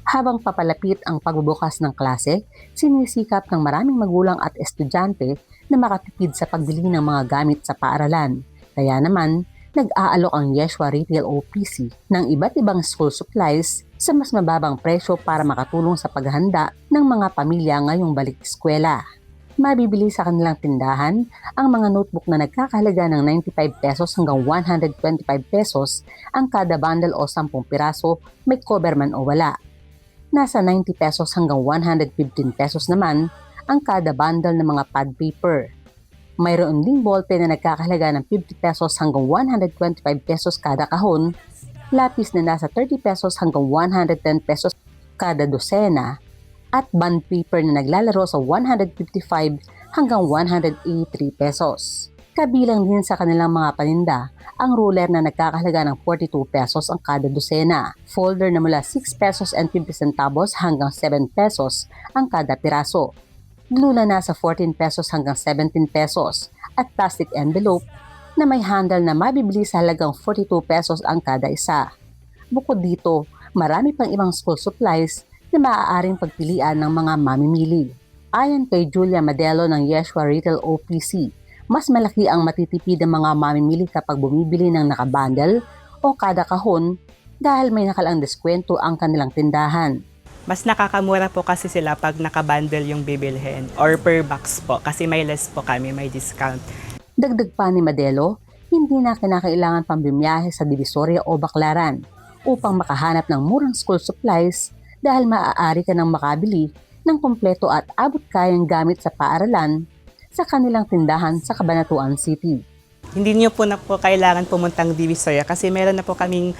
Habang papalapit ang pagbubukas ng klase, sinisikap ng maraming magulang at estudyante na makatipid sa pagbili ng mga gamit sa paaralan. Kaya naman, nag-aalok ang Yeshua Retail OPC ng iba't ibang school supplies sa mas mababang presyo para makatulong sa paghahanda ng mga pamilya ngayong balik eskwela. Mabibili sa kanilang tindahan ang mga notebook na nagkakahalaga ng 95 pesos hanggang 125 pesos ang kada bundle o 10 piraso, may cover man o wala. Nasa 90 pesos hanggang 115 pesos naman ang kada bundle ng mga pad paper. Mayroon ding ballpen na nagkakahalaga ng 50 pesos hanggang 125 pesos kada kahon, lapis na nasa 30 pesos hanggang 110 pesos kada dosena, at bond paper na naglalaro sa 155 hanggang 183 pesos. Kabilang din sa kanilang mga paninda ang ruler na nagkakahalaga ng 42 pesos ang kada dosena, folder na mula 6 pesos and 50 centavos hanggang 7 pesos ang kada piraso, glue na nasa 14 pesos hanggang 17 pesos, at plastic envelope na may handle na mabibili sa halagang 42 pesos ang kada isa. Bukod dito, marami pang ibang school supplies na maaaring pagpilian ng mga mamimili. Ayon kay Julia Madelo ng Yeshua Retail OPC, mas malaki ang matitipid ng mga mamimili kapag bumibili ng nakabundle o kada kahon dahil may nakalaang deskwento ang kanilang tindahan. Mas nakakamura po kasi sila pag nakabundle yung bibilhin or per box po kasi may less po kami, may discount. Dagdag pa ni Madelo, hindi na kinakailangan pang bumiyahe sa Divisoria o Baclaran upang makahanap ng murang school supplies dahil maaari ka nang makabili ng kompleto at abot-kayang gamit sa paaralan sa kanilang tindahan sa Cabanatuan City. Hindi niyo po na po kailangan pumuntang Divisoria kasi meron na po kaming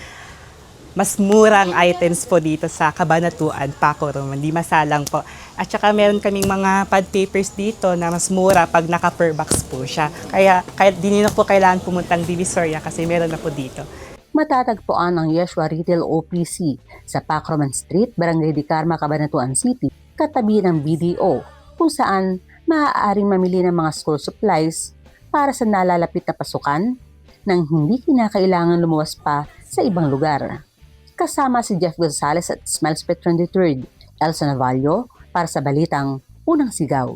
mas murang items po dito sa Cabanatuan, Paco, Roman, Dimasalang po. At saka meron kaming mga pad papers dito na mas mura pag naka-per box po siya. Kaya di niyo na po kailangan pumuntang Divisoria kasi meron na po dito. Matatagpuan ang Yeshua Retail OPC sa Pacroman Street, Barangay Di Carma, Cabanatuan City, katabi ng BDO, kung saan maaaring mamili ng mga school supplies para sa nalalapit na pasukan nang hindi kinakailangan lumuwas pa sa ibang lugar. Kasama si Jeff Gonzalez at Smiles Pet 23, Elsa Navallo para sa Balitang Unang Sigaw.